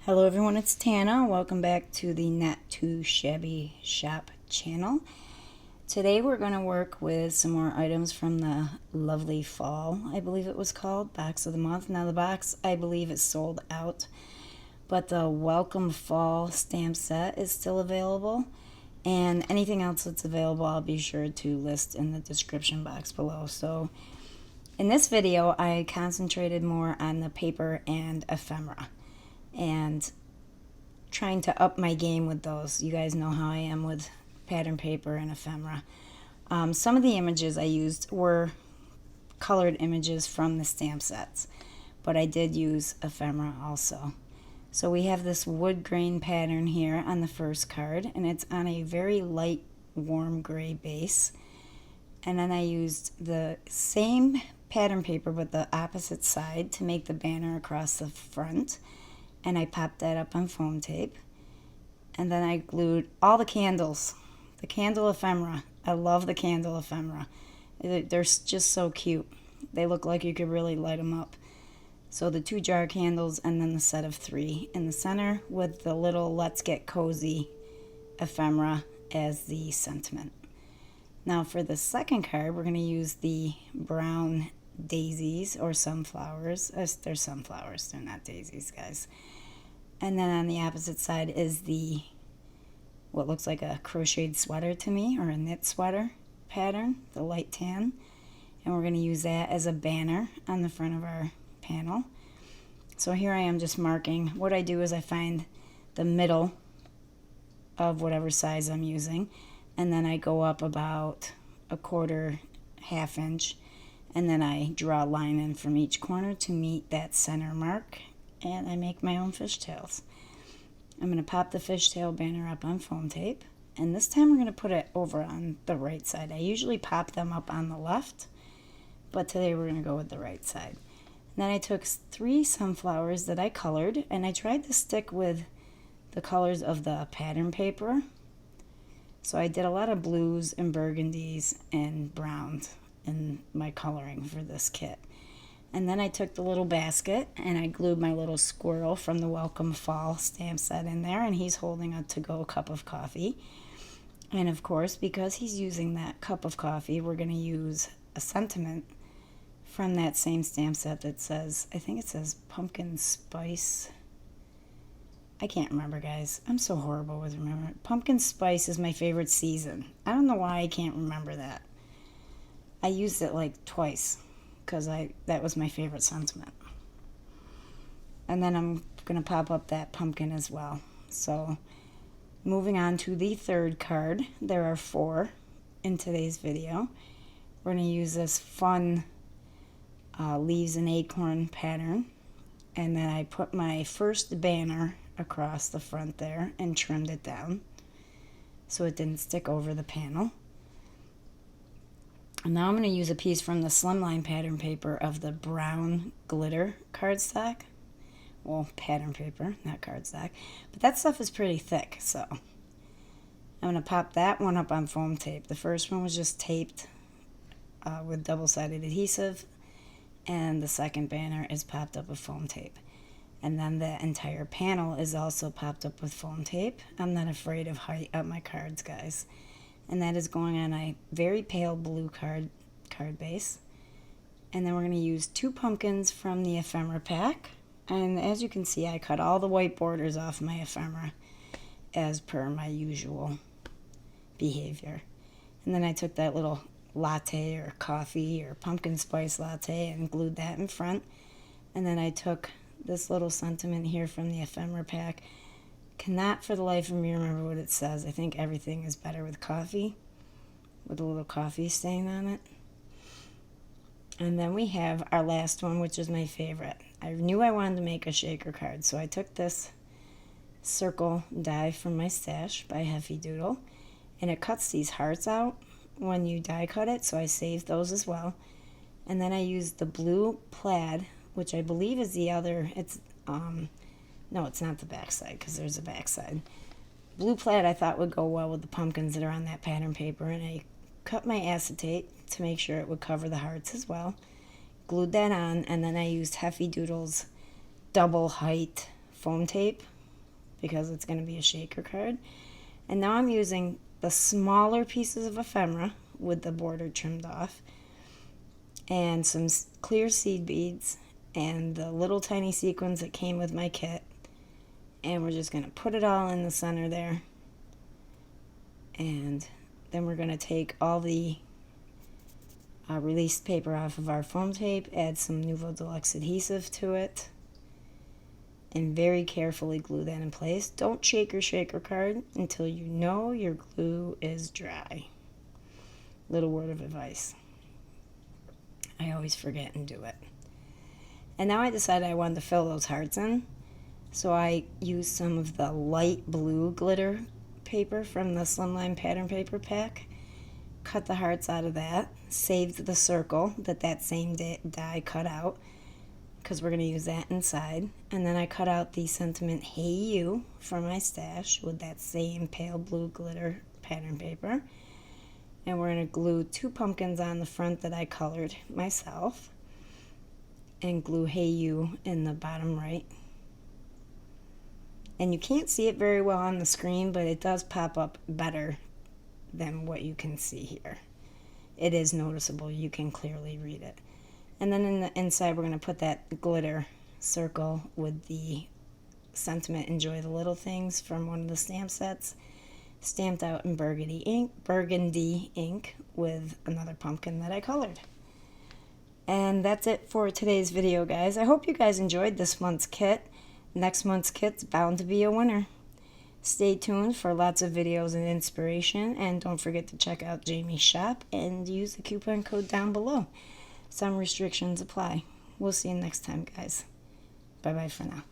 Hello everyone, it's Tana. Welcome back to the Not2Shabby shop channel. Today we're going to work with some more items from the lovely fall, I believe it was called, box of the month. Now the box, I believe, is sold out, but the welcome fall stamp set is still available, and anything else that's available I'll be sure to list in the description box below. So in this video I concentrated more on the paper and ephemera and trying to up my game with those. You guys know how I am with pattern paper and ephemera. Some of the images I used were colored images from the stamp sets, but I did use ephemera also. So we have this wood grain pattern here on the first card, and it's on a very light warm gray base. And then I used the same pattern paper but the opposite side to make the banner across the front, and I popped that up on foam tape. And then I glued all the candles, the candle ephemera. I love the candle ephemera. They're just so cute. They look like you could really light them up. So the 2 jar candles and then the set of 3 in the center with the little "Let's Get Cozy" ephemera as the sentiment. Now for the second card, we're going to use the brown daisies or sunflowers. They're sunflowers, they're not daisies, guys. And then on the opposite side is the what looks like a crocheted sweater to me, or a knit sweater pattern, the light tan. And we're going to use that as a banner on the front of our panel. So here I am just marking. What I do is I find the middle of whatever size I'm using, and then I go up about a quarter, ½ inch, and then I draw a line in from each corner to meet that center mark, and I make my own fishtails. I'm going to pop the fishtail banner up on foam tape, and this time we're going to put it over on the right side. I usually pop them up on the left, but today we're going to go with the right side. And then I took 3 sunflowers that I colored, and I tried to stick with the colors of the pattern paper. So I did a lot of blues and burgundies and browns in my coloring for this kit. And then I took the little basket and I glued my little squirrel from the Welcome Fall stamp set in there, and he's holding a to-go cup of coffee. And of course, because he's using that cup of coffee, we're going to use a sentiment from that same stamp set that says, I think it says pumpkin spice. I can't remember, guys. I'm so horrible with remembering. Pumpkin spice is my favorite season. I don't know why I can't remember that. I used it like twice because that was my favorite sentiment. And then I'm going to pop up that pumpkin as well. So moving on to the third card. There are 4 in today's video. We're going to use this fun leaves and acorn pattern. And then I put my first banner across the front there and trimmed it down so it didn't stick over the panel. And now I'm going to use a piece from the slimline pattern paper of the brown glitter cardstock. Well, pattern paper, not cardstock. But that stuff is pretty thick, so I'm going to pop that one up on foam tape. The first one was just taped with double-sided adhesive, and the second banner is popped up with foam tape. And then the entire panel is also popped up with foam tape. I'm not afraid of height up my cards, guys. And that is going on a very pale blue card base. And then we're going to use 2 pumpkins from the ephemera pack. And as you can see, I cut all the white borders off my ephemera as per my usual behavior. And then I took that little latte or coffee or pumpkin spice latte and glued that in front. And then I took this little sentiment here from the ephemera pack. Cannot for the life of me remember what it says. I think everything is better with coffee, with a little coffee stain on it. And then we have our last one, which is my favorite. I knew I wanted to make a shaker card, so I took this circle die from my stash by Heffy Doodle, and it cuts these hearts out when you die cut it, so I saved those as well. And then I used the blue plaid, which I believe is the other, no, it's not the back side because there's a back side. Blue plaid I thought would go well with the pumpkins that are on that pattern paper, and I cut my acetate to make sure it would cover the hearts as well. Glued that on, and then I used Heffy Doodle's double height foam tape because it's going to be a shaker card. And now I'm using the smaller pieces of ephemera with the border trimmed off, and some clear seed beads, and the little tiny sequins that came with my kit. And we're just going to put it all in the center there. And then we're going to take all the released paper off of our foam tape, add some Nouveau Deluxe adhesive to it, and very carefully glue that in place. Don't shake your shaker card until you know your glue is dry. Little word of advice. I always forget and do it. And now I decided I wanted to fill those hearts in, so I used some of the light blue glitter paper from the Slimline Pattern Paper Pack. Cut the hearts out of that, saved the circle that same die cut out, because we're going to use that inside. And then I cut out the sentiment Hey You for my stash with that same pale blue glitter pattern paper. And we're going to glue 2 pumpkins on the front that I colored myself, and glue Hey You in the bottom right. And you can't see it very well on the screen, but it does pop up better than what you can see here. It is noticeable. You can clearly read it. And then in the inside, we're going to put that glitter circle with the sentiment Enjoy the Little Things from one of the stamp sets, stamped out in burgundy ink with another pumpkin that I colored. And that's it for today's video, guys. I hope you guys enjoyed this month's kit. Next month's kit's bound to be a winner. Stay tuned for lots of videos and inspiration, and don't forget to check out Jamie's shop and use the coupon code down below. Some restrictions apply. We'll see you next time, guys. Bye-bye for now.